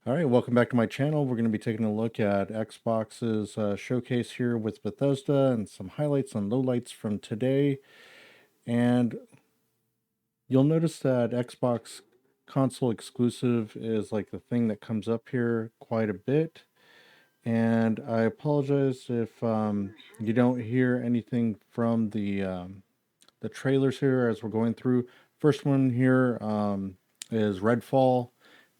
All right, welcome back to my channel. We're going to be taking a look at Xbox's showcase here with Bethesda and some highlights and lowlights from today. And you'll notice that Xbox console exclusive is like the thing that comes up here quite a bit. And I apologize if you don't hear anything from the trailers here as we're going through. First one here is Redfall.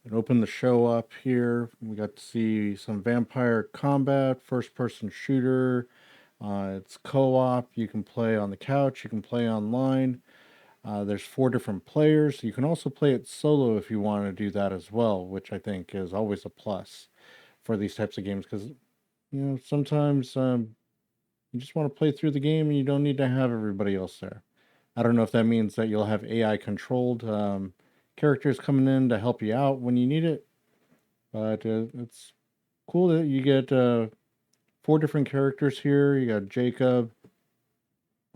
It opened the show up here. We got to see some vampire combat, first-person shooter. It's co-op. You can play on the couch. You can play online. There's 4 different players. You can also play it solo if you want to do that as well, which I think is always a plus for these types of games because sometimes you just want to play through the game and you don't need to have everybody else there. I don't know if that means that you'll have AI controlled characters coming in to help you out when you need it, but it's cool that you get 4 different characters here. You got Jacob,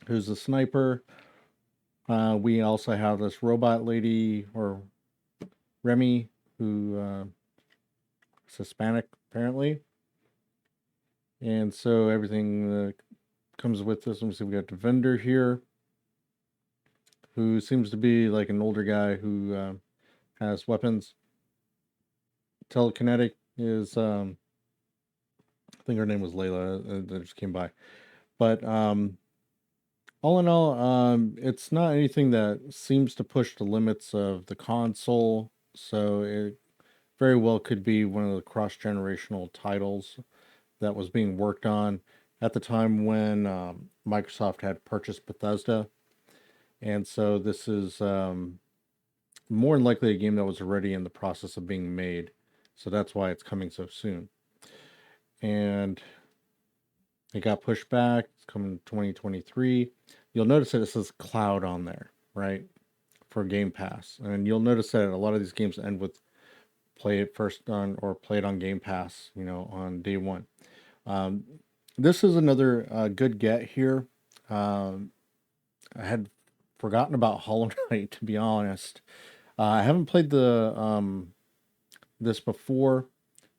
who's a sniper. We also have this robot lady, or Remy, who is Hispanic apparently. And so everything comes with this. Let me see, we got the vendor here, who seems to be like an older guy who has weapons. Telekinetic is, I think her name was Layla, that just came by. But all in all, it's not anything that seems to push the limits of the console, so it very well could be one of the cross-generational titles that was being worked on at the time when Microsoft had purchased Bethesda. And so this is more than likely a game that was already in the process of being made. So that's why it's coming so soon. And it got pushed back. It's coming 2023. You'll notice that it says cloud on there, right? For Game Pass. And you'll notice that a lot of these games end with play it first on or play it on Game Pass, on day one. This is another good get here. I had forgotten about Hollow Knight, to be honest. I haven't played this before,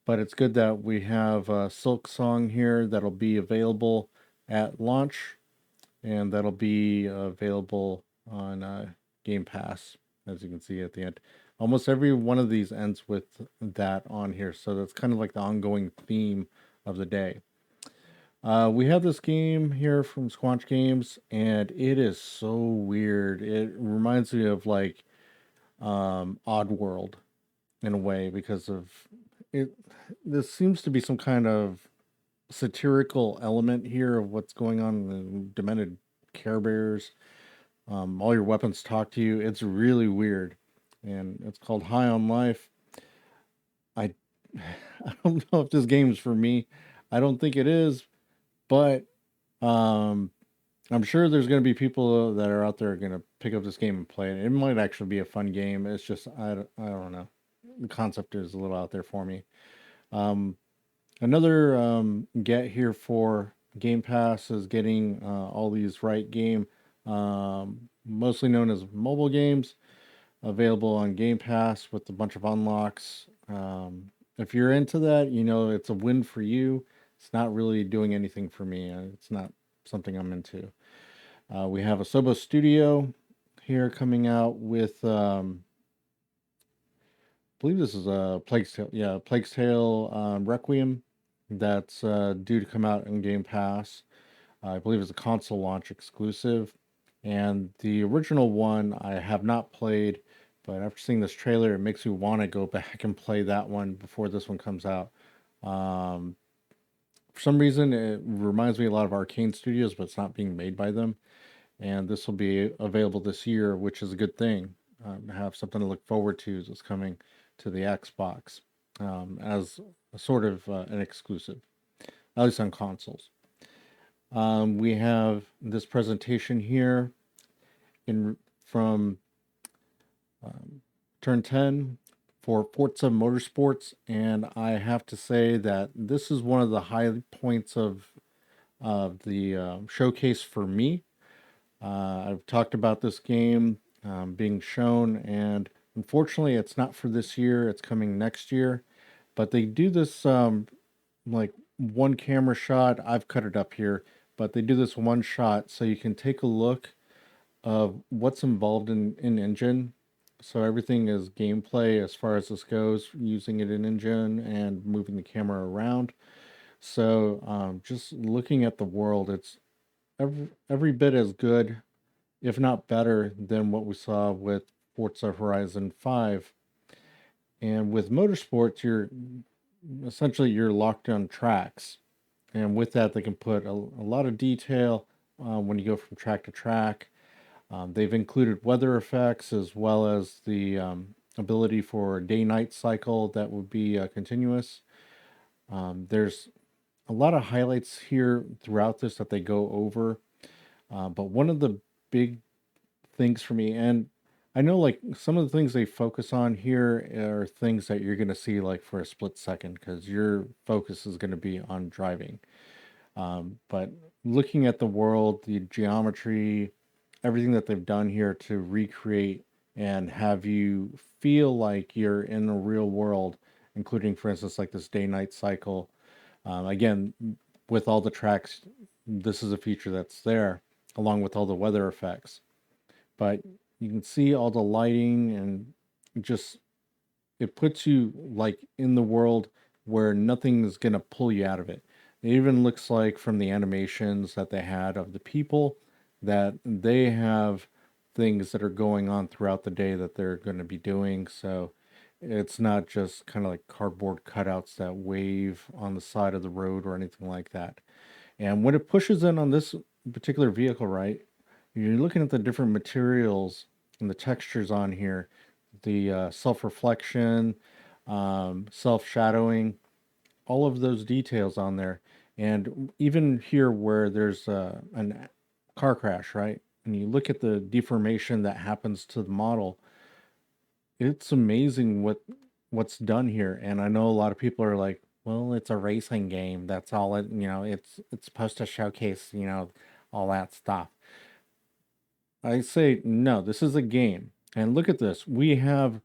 but it's good that we have Silk Song here that'll be available at launch, and that'll be available on Game Pass, as you can see at the end. Almost every one of these ends with that on here, so that's kind of like the ongoing theme of the day. We have this game here from Squanch Games, and it is so weird. It reminds me of like Oddworld in a way because of it. This seems to be some kind of satirical element here of what's going on in the demented Care Bears. All your weapons talk to you. It's really weird, and it's called High on Life. I I don't know if this game is for me. I don't think it is, but um, I'm sure there's going to be people that are out there going to pick up this game and play it. It might actually be a fun game. It's just I don't know. The concept is a little out there for me. Um, Another get here for Game Pass is getting all these right game, mostly known as mobile games, available on Game Pass with a bunch of unlocks. If you're into that, it's a win for you. It's not really doing anything for me. It's not something I'm into. We have Asobo Studio here coming out with, I believe this is a Plague's Tale. Yeah, Plague's Tale Requiem. That's due to come out in Game Pass. I believe it's a console launch exclusive. And the original one I have not played, but after seeing this trailer, it makes me want to go back and play that one before this one comes out. Um, for some reason, it reminds me a lot of Arcane Studios, but it's not being made by them. And this will be available this year, which is a good thing. Have something to look forward to that's coming to the Xbox as a sort of an exclusive, at least on consoles. We have this presentation here from Turn 10 for Forza Motorsports, and I have to say that this is one of the high points of the showcase for me. I've talked about this game being shown, and unfortunately, it's not for this year. It's coming next year. but they do this like one camera shot. I've cut it up here, but they do this one shot so you can take a look of what's involved in engine. So everything is gameplay as far as this goes, using it in engine and moving the camera around. So just looking at the world, it's every bit as good, if not better, than what we saw with Forza Horizon 5. And with motorsports, you're locked on tracks. And with that, they can put a lot of detail when you go from track to track. They've included weather effects as well as the ability for a day-night cycle that would be continuous. There's a lot of highlights here throughout this that they go over. But one of the big things for me, and I know like some of the things they focus on here are things that you're going to see like for a split second because your focus is going to be on driving. But looking at the world, the geometry, everything that they've done here to recreate and have you feel like you're in the real world, including, for instance, like this day-night cycle. Again, with all the tracks, this is a feature that's there, along with all the weather effects. But you can see all the lighting and just it puts you like in the world where nothing's gonna pull you out of it. It even looks like from the animations that they had of the people that they have things that are going on throughout the day that they're going to be doing. So it's not just kind of like cardboard cutouts that wave on the side of the road or anything like that. And when it pushes in on this particular vehicle, right, you're looking at the different materials and the textures on here, the self-reflection, self-shadowing, all of those details on there. And even here where there's an car crash, right? And you look at the deformation that happens to the model, it's amazing what's done here. And I know a lot of people are like, well, it's a racing game. That's all it, it's supposed to showcase, all that stuff. I say, no, this is a game. And look at this. We have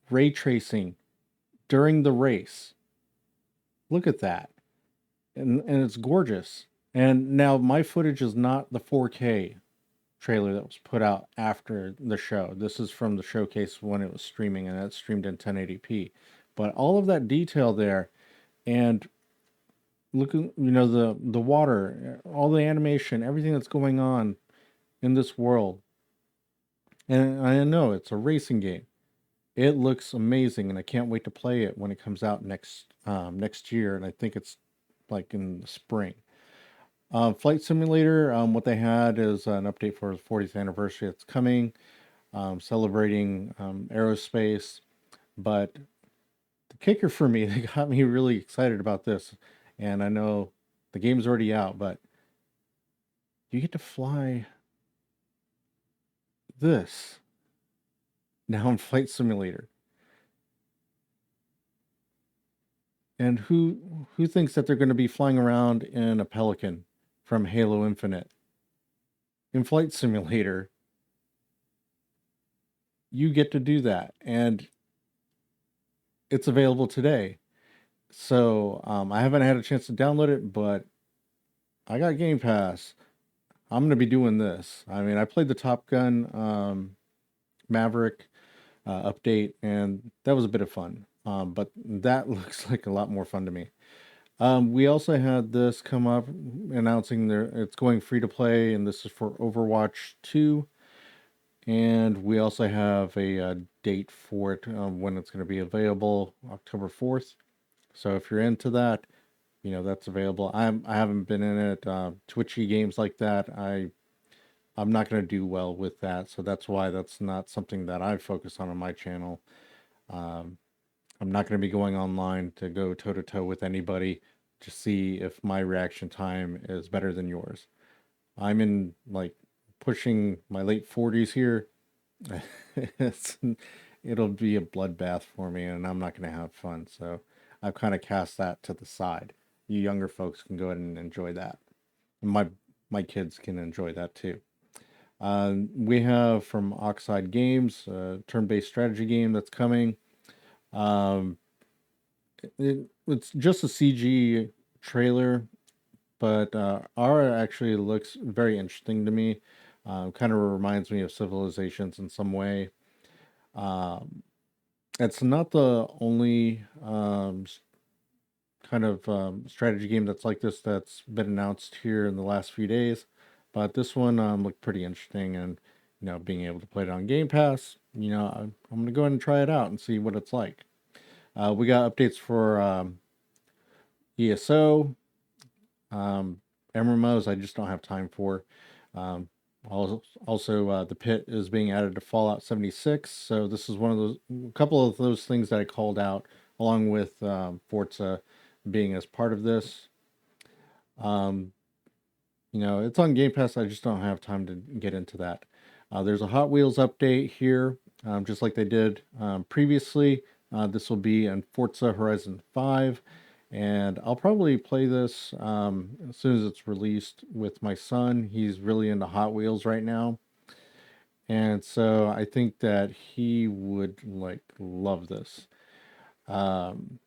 ray tracing during the race. Look at that. And it's gorgeous. And now my footage is not the 4K trailer that was put out after the show. This is from the showcase when it was streaming, and it's streamed in 1080p. But all of that detail there, and look, the water, all the animation, everything that's going on in this world. And I know it's a racing game. It looks amazing, and I can't wait to play it when it comes out next year. And I think it's like in the spring. Flight Simulator, what they had is an update for the 40th anniversary that's coming, celebrating aerospace. But the kicker for me that got me really excited about this, and I know the game's already out, but you get to fly this now in Flight Simulator. And who thinks that they're going to be flying around in a Pelican from Halo Infinite? In Flight Simulator, you get to do that, and it's available today. So I haven't had a chance to download it, but I got Game Pass. I'm going to be doing this. I mean, I played the Top Gun Maverick update, and that was a bit of fun. But that looks like a lot more fun to me. We also had this come up announcing it's going free to play, and this is for Overwatch 2. And we also have a date for it when it's going to be available, October 4th. So if you're into that, that's available. I haven't been in it. Twitchy games like that, I'm not going to do well with that. So that's why that's not something that I focus on my channel. Um, I'm not going to be going online to go toe to toe with anybody to see if my reaction time is better than yours. I'm in like pushing my late 40s here. It'll be a bloodbath for me, and I'm not going to have fun. So I've kind of cast that to the side. You younger folks can go ahead and enjoy that. And my kids can enjoy that too. We have from Oxide Games a turn-based strategy game that's coming. Um, it's just a CG trailer, but Ara actually looks very interesting to me. Kind of reminds me of Civilizations in some way. Um, it's not the only kind of strategy game that's like this that's been announced here in the last few days, but this one looked pretty interesting, and being able to play it on Game Pass, I'm gonna go ahead and try it out and see what it's like. We got updates for ESO. MMOs I just don't have time for. Um, also, the pit is being added to Fallout 76, so this is one of those, a couple of those things that I called out, along with Forza being as part of this. Um, it's on Game Pass. I just don't have time to get into that. There's a Hot Wheels update here, just like they did previously. This will be in Forza Horizon 5, and I'll probably play this as soon as it's released with my son. He's really into Hot Wheels right now, and so I think that he would love this. Um,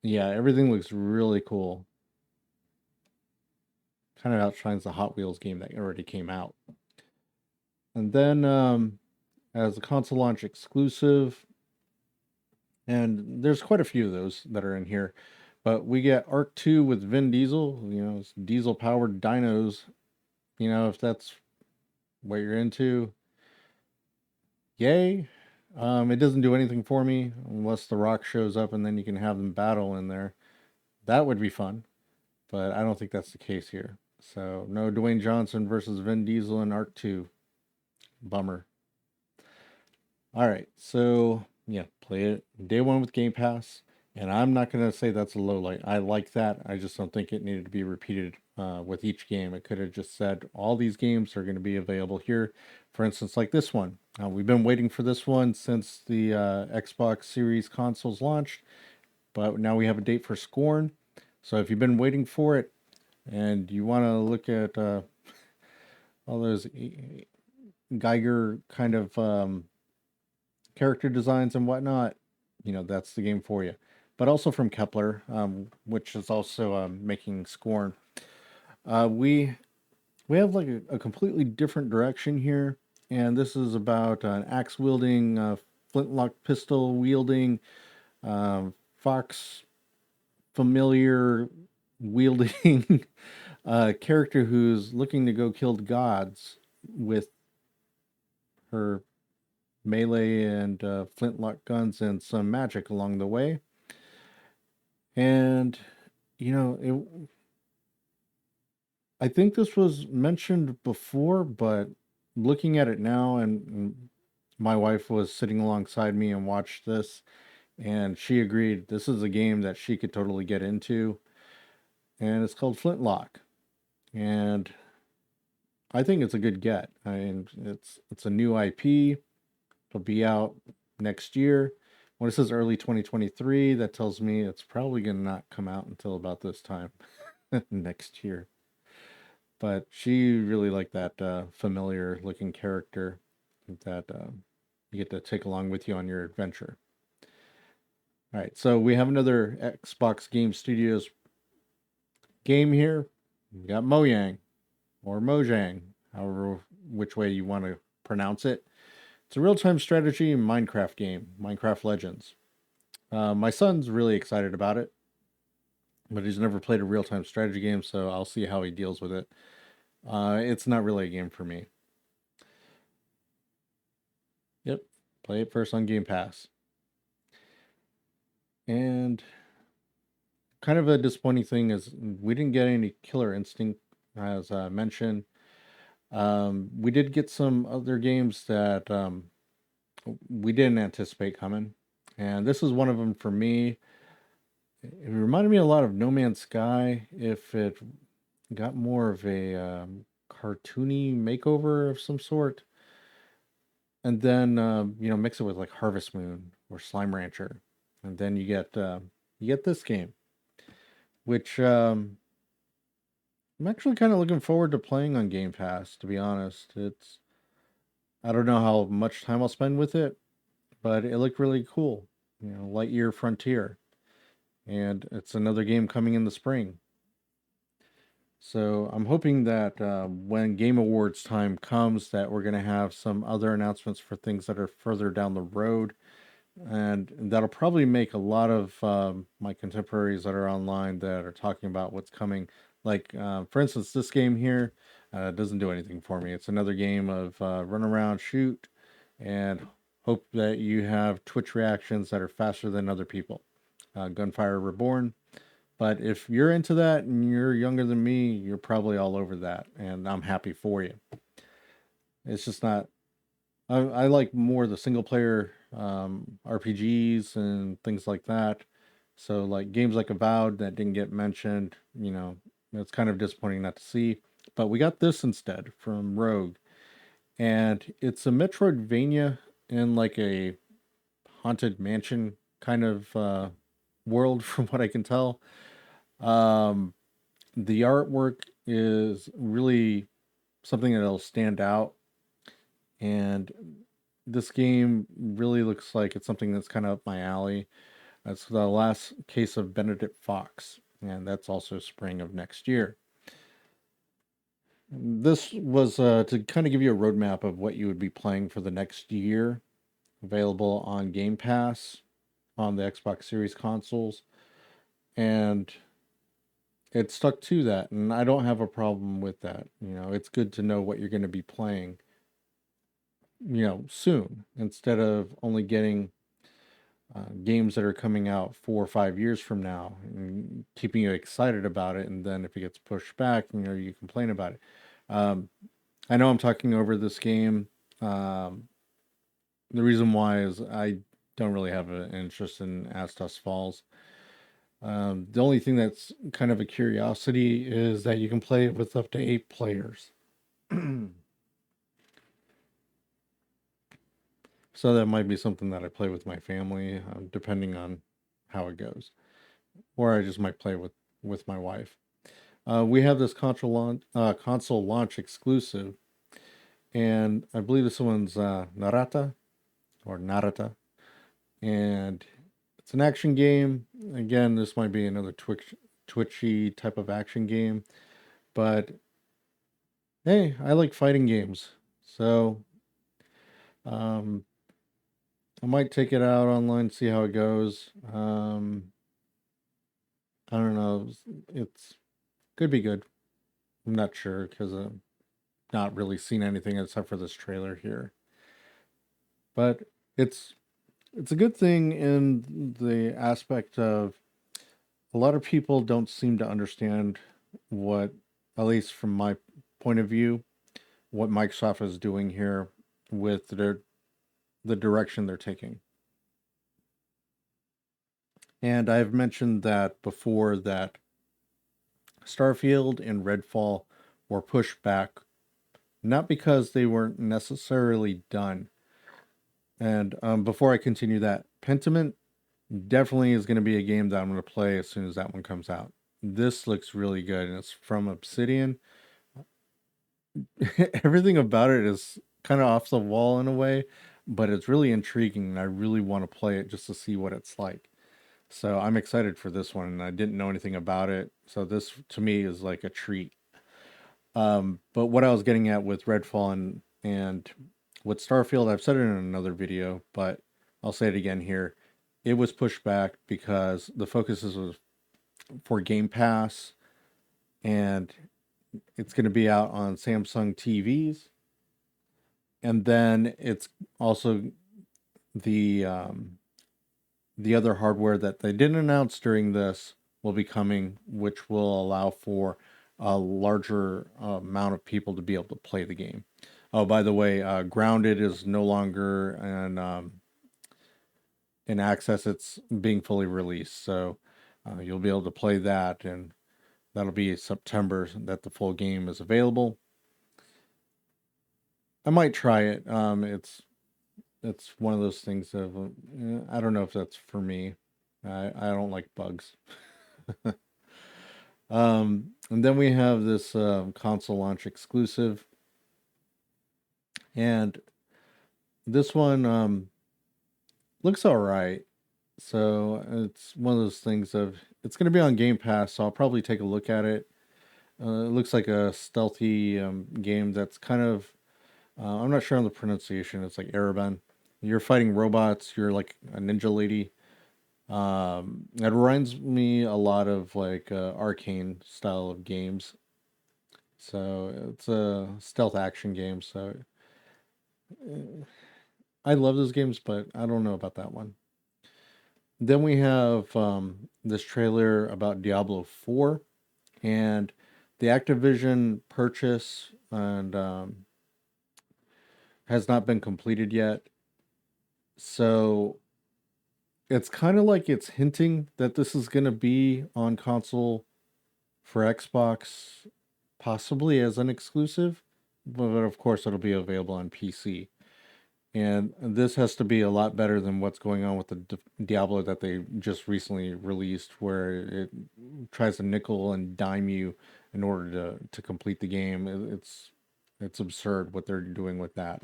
yeah, everything looks really cool. Kind of outshines the Hot Wheels game that already came out. And then as a console launch exclusive, and there's quite a few of those that are in here, but we get Arc 2 with Vin Diesel, it's diesel powered dinos. If that's what you're into, yay. It doesn't do anything for me unless The Rock shows up and then you can have them battle in there. That would be fun, but I don't think that's the case here. So, no Dwayne Johnson versus Vin Diesel in Arc 2. Bummer. All right, so yeah, play it day one with Game Pass, and I'm not gonna say that's a low light. I like that. I just don't think it needed to be repeated with each game. It could have just said all these games are going to be available here. For instance, like this one. We've been waiting for this one since the Xbox Series consoles launched, but now we have a date for Scorn. So if you've been waiting for it and you want to look at all those Geiger kind of character designs and whatnot, that's the game for you. But also from Kepler, which is also making Scorn. We have like a completely different direction here, and this is about an axe wielding, flintlock pistol wielding, fox familiar wielding character who's looking to go kill the gods with her melee and flintlock guns and some magic along the way. And I think this was mentioned before, but looking at it now, and my wife was sitting alongside me and watched this, and she agreed this is a game that she could totally get into, and it's called Flintlock, and I think it's a good get. I mean, it's a new IP. It'll be out next year. When it says early 2023, that tells me it's probably going to not come out until about this time next year. But she really liked that familiar looking character that you get to take along with you on your adventure. All right, so we have another Xbox Game Studios game here. We got Mojang or Mojang, however which way you want to pronounce it. It's a real-time strategy Minecraft game, Minecraft Legends. My son's really excited about it, but he's never played a real-time strategy game, so I'll see how he deals with it. It's not really a game for me. Yep, play it first on Game Pass. And kind of a disappointing thing is we didn't get any Killer Instinct, as I mentioned. We did get some other games that we didn't anticipate coming, and this is one of them for me. It reminded me a lot of No Man's Sky if it got more of a cartoony makeover of some sort, and then mix it with like Harvest Moon or Slime Rancher, and then you get this game, which I'm actually kind of looking forward to playing on Game Pass. To be honest, I don't know how much time I'll spend with it, but it looked really cool. Lightyear Frontier, and it's another game coming in the spring. So I'm hoping that when Game Awards time comes, that we're going to have some other announcements for things that are further down the road, and that'll probably make a lot of my contemporaries that are online that are talking about what's coming. Like, for instance, this game here doesn't do anything for me. It's another game of run around, shoot, and hope that you have Twitch reactions that are faster than other people. Gunfire Reborn. But if you're into that and you're younger than me, you're probably all over that, and I'm happy for you. It's just not. I like more the single player RPGs and things like that. So like games like Avowed that didn't get mentioned, it's kind of disappointing not to see. But we got this instead from Rogue, and it's a Metroidvania in like a haunted mansion kind of world, from what I can tell. Um, the artwork is really something that'll stand out, and this game really looks like it's something that's kind of up my alley. That's the last case of Benedict Fox, and that's also spring of next year. This was to kind of give you a roadmap of what you would be playing for the next year, available on Game Pass on the Xbox Series consoles, and it stuck to that, and I don't have a problem with that. It's good to know what you're going to be playing, soon, instead of only getting games that are coming out 4 or 5 years from now and keeping you excited about it. And then if it gets pushed back, you complain about it. Um, I know I'm talking over this game. Um, the reason why is I don't really have an interest in Astos Falls. The only thing that's kind of a curiosity is that you can play it with up to 8 players. So that might be something that I play with my family, depending on how it goes, or I just might play with my wife. We have this console launch exclusive, and I believe this one's Narata or Narata, and it's an action game. Again, this might be another twitchy type of action game, but hey, I like fighting games, so um, I might take it out online, see how it goes. I don't know. It's could be good. I'm not sure because I've not really seen anything except for this trailer here. But it's it's a good thing in the aspect of a lot of people don't seem to understand what, at least from my point of view, what Microsoft is doing here with the direction they're taking. And I've mentioned that before that Starfield and Redfall were pushed back, not because they weren't necessarily done. And before I continue that, Pentiment definitely is going to be a game that I'm going to play as soon as that one comes out. This looks really good, and it's from Obsidian. Everything about it is kind of off the wall in a way, but it's really intriguing, and I really want to play it just to see what it's like. So I'm excited for this one, and I didn't know anything about it. So this, to me, is like a treat. But what I was getting at with Redfall and with Starfield, I've said it in another video, but I'll say it again here. It was pushed back because the focus was for Game Pass, and it's going to be out on Samsung TVs, and then it's also the the other hardware that they didn't announce during this will be coming, which will allow for a larger amount of people to be able to play the game. Oh, by the way, Grounded is no longer in access. It's being fully released, so you'll be able to play that, and that'll be September that the full game is available. I might try it. It's one of those things of I don't know if that's for me. I don't like bugs. And then we have this console launch exclusive, and this one looks all right. So it's one of those things of it's going to be on Game Pass, so I'll probably take a look at it. It looks like a stealthy game that's kind of I'm not sure on the pronunciation. It's like Araban. You're fighting robots. You're like a ninja lady. It reminds me a lot of like arcane style of games. So it's a stealth action game. So I love those games, but I don't know about that one. Then we have this trailer about Diablo 4 and the Activision purchase and has not been completed yet. So it's kind of like it's hinting that this is going to be on console for Xbox, possibly as an exclusive, but of course it'll be available on PC. And this has to be a lot better than what's going on with the Diablo that they just recently released, where it tries to nickel and dime you in order to complete the game. It's absurd what they're doing with that.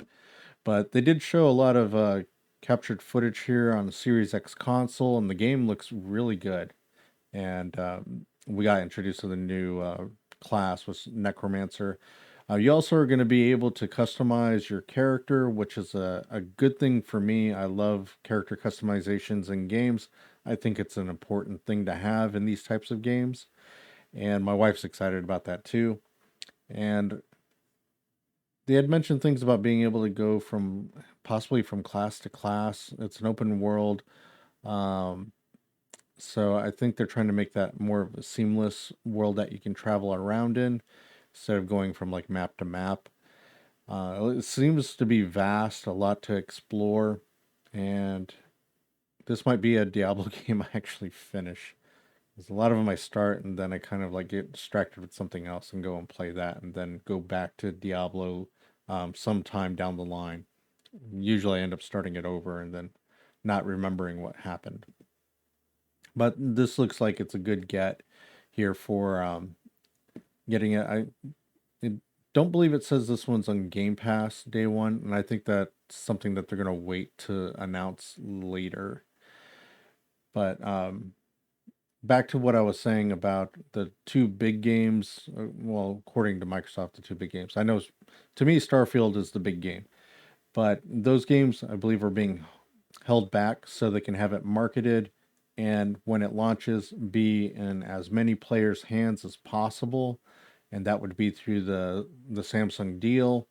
But they did show a lot of captured footage here on the Series X console, and the game looks really good. And we got introduced to the new class with Necromancer. You also are going to be able to customize your character, which is a good thing for me. I love character customizations in games. I think it's an important thing to have in these types of games. And my wife's excited about that too. And they had mentioned things about being able to go from possibly from class to class. It's an open world. Um, so I think they're trying to make that more of a seamless world that you can travel around in instead of going from like map to map. It seems to be vast, a lot to explore, and this might be a Diablo game I actually finish. There's a lot of them I start and then I kind of like get distracted with something else and go and play that and then go back to Diablo sometime down the line. Usually I end up starting it over and then not remembering what happened. But this looks like it's a good get here for getting it. I don't believe it says this one's on Game Pass day one, and I think that's something that they're gonna wait to announce later. But back to what I was saying about the two big games. Well, according to Microsoft, the two big games. I know to me, Starfield is the big game, but those games I believe are being held back so they can have it marketed and when it launches be in as many players' hands as possible, and that would be through the Samsung deal,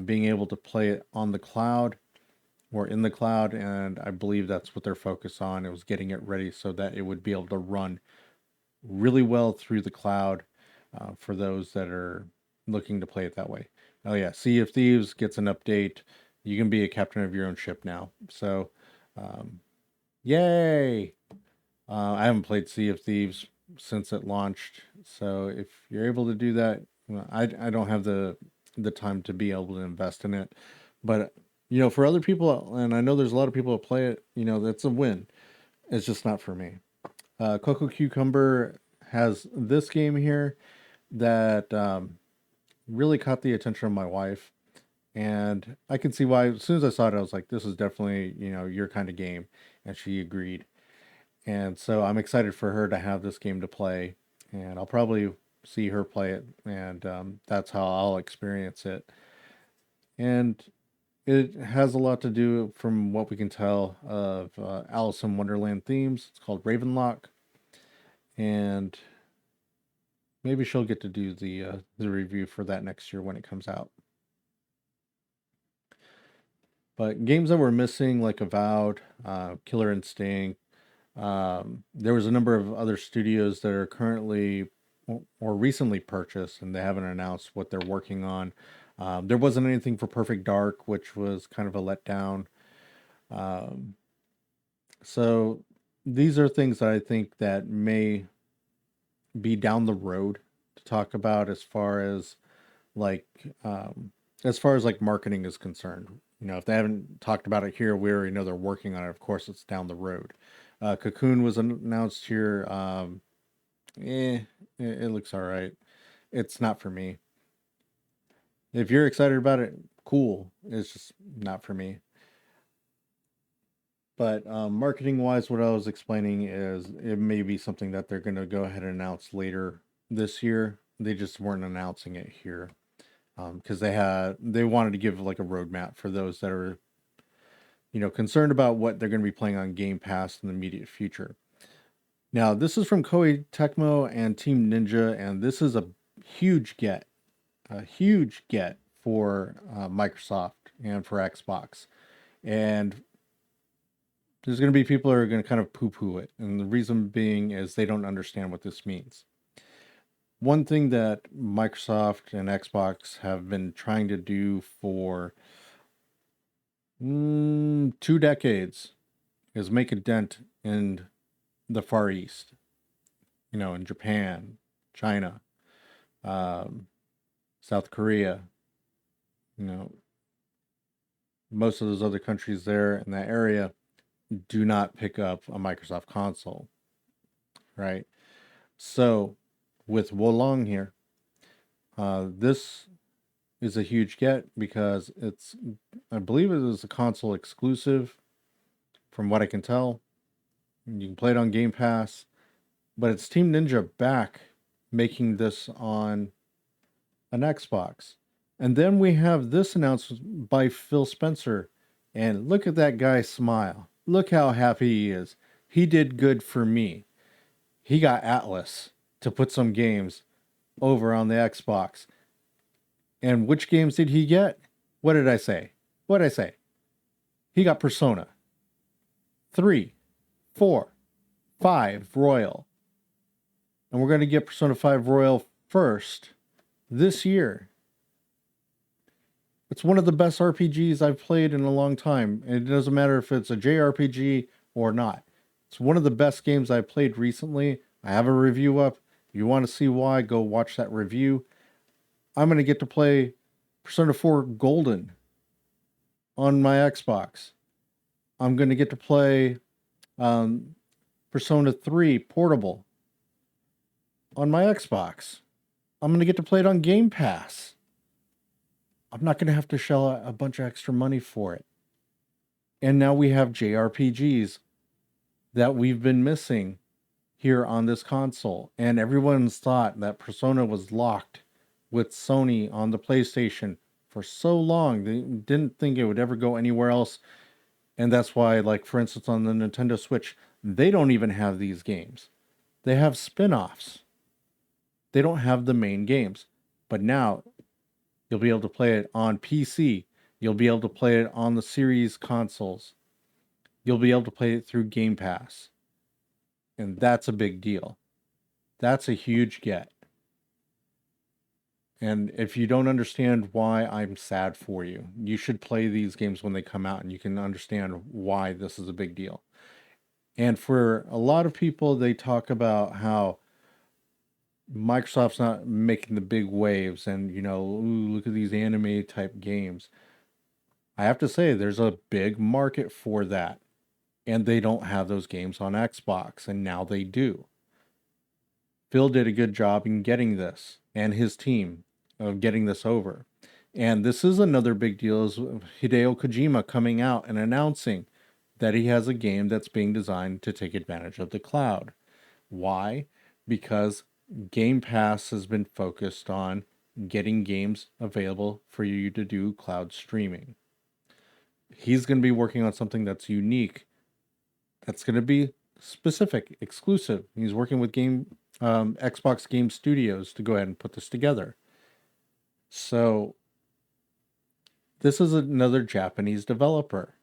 being able to play it on the cloud or in the cloud, and I believe that's what they're focused on. It was getting it ready so that it would be able to run really well through the cloud for those that are looking to play it that way. Oh yeah, Sea of Thieves gets an update. You can be a captain of your own ship now. So, um, yay! I haven't played Sea of Thieves since it launched. So if you're able to do that, well, I don't have the time to be able to invest in it. But for other people, and I know there's a lot of people that play it, that's a win. It's just not for me. Coco Cucumber has this game here that really caught the attention of my wife. And I can see why. As soon as I saw it, I was like, this is definitely, your kind of game. And she agreed. And so I'm excited for her to have this game to play. And I'll probably see her play it. And that's how I'll experience it. And it has a lot to do, from what we can tell, of Alice in Wonderland themes. It's called Ravenlock. And maybe she'll get to do the review for that next year when it comes out. But games that were missing, like Avowed, Killer Instinct, there was a number of other studios that are currently or recently purchased, and they haven't announced what they're working on. There wasn't anything for Perfect Dark, which was kind of a letdown. Um, so these are things that I think that may be down the road to talk about like um, as far as like marketing is concerned. If they haven't talked about it here, we already know they're working on it. Of course, it's down the road. Cocoon was announced here. It looks all right. It's not for me. If you're excited about it, cool. It's just not for me. But marketing wise, what I was explaining is it may be something that they're going to go ahead and announce later this year. They just weren't announcing it here because they wanted to give like a roadmap for those that are concerned about what they're going to be playing on Game Pass in the immediate future. Now, this is from Koei Tecmo and Team Ninja, and this is a huge get for Microsoft and for Xbox. And there's going to be people who are going to kind of poo-poo it, and the reason being is they don't understand what this means. One thing that Microsoft and Xbox have been trying to do for 2 decades is make a dent in the Far East, in Japan, China, um, South Korea, you know, most of those other countries there in that area do not pick up a Microsoft console, right? So with Wolong here, this is a huge get because I believe it is a console exclusive from what I can tell. You can play it on Game Pass, but it's Team Ninja back making this on an Xbox. And then we have this announcement by Phil Spencer. And look at that guy smile. Look how happy he is. He did good for me. He got Atlas to put some games over on the Xbox. And which games did he get? What did I say? What did I say? He got Persona 3, 4, 5 Royal. And we're going to get Persona 5 Royal first this year. It's one of the best RPGs I've played in a long time. And it doesn't matter if it's a JRPG or not. It's one of the best games I've played recently. I have a review up. If you want to see why, go watch that review. I'm going to get to play Persona 4 Golden on my Xbox. I'm going to get to play Persona 3 Portable on my Xbox. I'm going to get to play it on Game Pass. I'm not going to have to shell out a bunch of extra money for it. And now we have JRPGs that we've been missing here on this console. And everyone's thought that Persona was locked with Sony on the PlayStation for so long. They didn't think it would ever go anywhere else. And that's why, like, for instance, on the Nintendo Switch, they don't even have these games. They have spin-offs. They don't have the main games. But now you'll be able to play it on PC. You'll be able to play it on the series consoles. You'll be able to play it through Game Pass. And that's a big deal. That's a huge get. And if you don't understand why I'm sad for you, you should play these games when they come out and you can understand why this is a big deal. And for a lot of people, they talk about how Microsoft's not making the big waves and, ooh, look at these anime type games. I have to say, there's a big market for that. And they don't have those games on Xbox, and now they do. Phil did a good job in getting this, and his team of getting this over. And this is another big deal is Hideo Kojima coming out and announcing that he has a game that's being designed to take advantage of the cloud. Why? Because Game Pass has been focused on getting games available for you to do cloud streaming. He's going to be working on something that's unique, that's going to be specific, exclusive. He's working with Xbox Game Studios to go ahead and put this together. So this is another Japanese developer.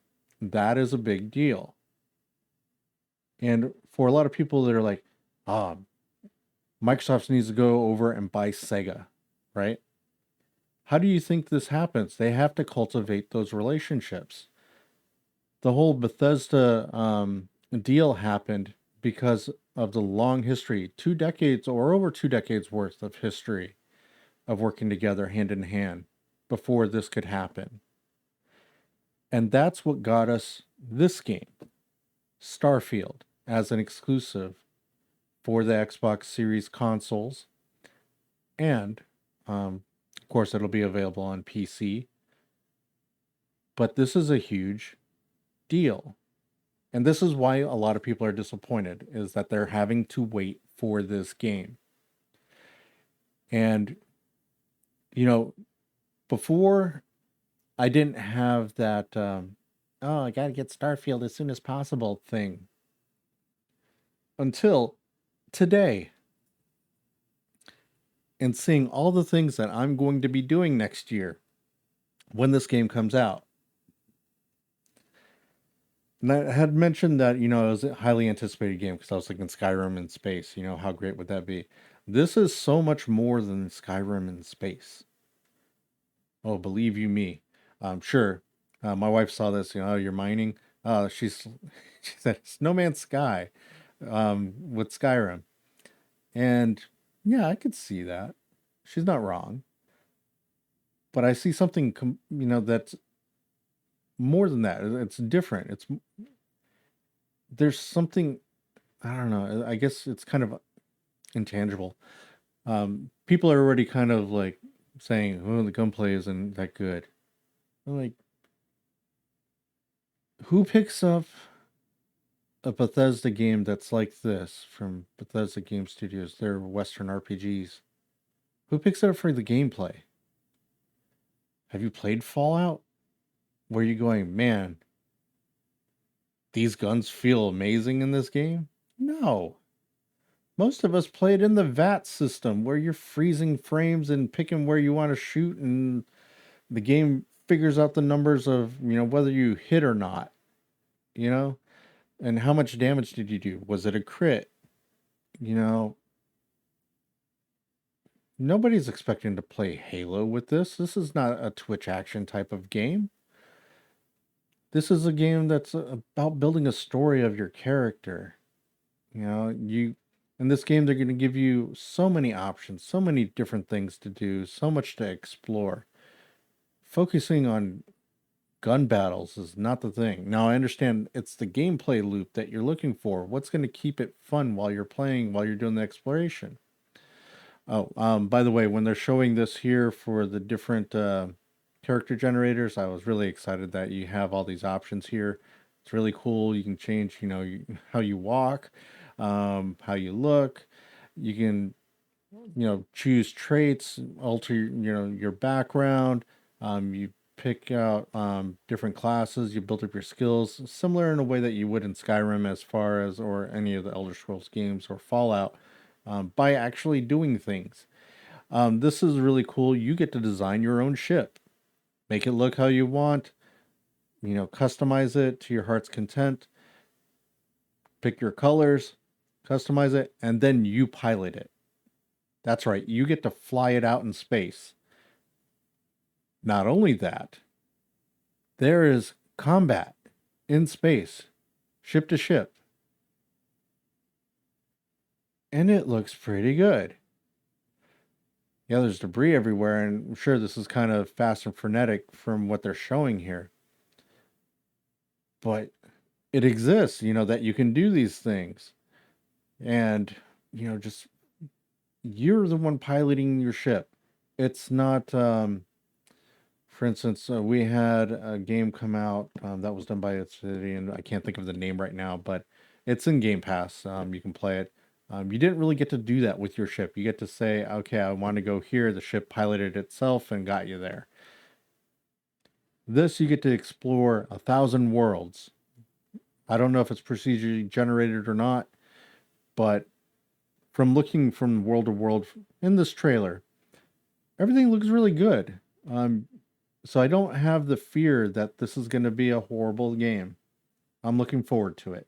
That is a big deal. And for a lot of people that are like, Microsoft needs to go over and buy Sega, right? How do you think this happens? They have to cultivate those relationships. The whole Bethesda deal happened because of the long history, 2 decades or over 2 decades worth of history of working together hand in hand before this could happen. And that's what got us this game, Starfield, as an exclusive for the Xbox Series consoles. And, of course, it'll be available on PC. But this is a huge deal. And this is why a lot of people are disappointed, is that they're having to wait for this game. And, you know, before I didn't have that, oh, I got to get Starfield as soon as possible thing until today, and seeing all the things that I'm going to be doing next year when this game comes out. And I had mentioned that, it was a highly anticipated game because I was thinking Skyrim in space. How great would that be? This is so much more than Skyrim in space. Oh, believe you me. Sure. My wife saw this, oh, you're mining. She said, it's No Man's Sky with Skyrim. And yeah, I could see that. She's not wrong. But I see something, that's more than that. It's different. There's something, I don't know. I guess it's kind of intangible. People are already kind of like saying, "Oh, the gunplay isn't that good." I'm like, who picks up a Bethesda game that's like this from Bethesda Game Studios? They're Western RPGs. Who picks it up for the gameplay? Have you played Fallout? Where you going, man? These guns feel amazing in this game? No. Most of us played in the VAT system where you're freezing frames and picking where you want to shoot, and the game figures out the numbers of, whether you hit or not, you know, and how much damage did you do? Was it a crit? You know, Nobody's expecting to play Halo with this. This is not a Twitch action type of game. This is a game that's about building a story of your character. In this game, they're going to give you so many options, so many different things to do, so much to explore. Focusing on gun battles is not the thing. Now, I understand it's the gameplay loop that you're looking for. What's going to keep it fun while you're playing, while you're doing the exploration? Oh, by the way, when they're showing this here for the different character generators, I was really excited that you have all these options here. It's really cool. You can change, how you walk, how you look. You can, choose traits, alter, your background. You pick out different classes. You build up your skills, similar in a way that you would in Skyrim, as far as, or any of the Elder Scrolls games or Fallout, by actually doing things. This is really cool. You get to design your own ship, make it look how you want, customize it to your heart's content, pick your colors, customize it, and then you pilot it. That's right, you get to fly it out in space. Not only that, there is combat in space, ship to ship, and it looks pretty good. Yeah, there's debris everywhere, and I'm sure this is kind of fast and frenetic from what they're showing here. But it exists, that you can do these things. And, just you're the one piloting your ship. It's not, for instance, we had a game come out that was done by City, and I can't think of the name right now, but it's in Game Pass. You can play it. You didn't really get to do that with your ship. You get to say, okay, I want to go here. The ship piloted itself and got you there. This, you get to explore 1,000 worlds. I don't know if it's procedurally generated or not, but from looking from world to world in this trailer, everything looks really good. So I don't have the fear that this is going to be a horrible game. I'm looking forward to it.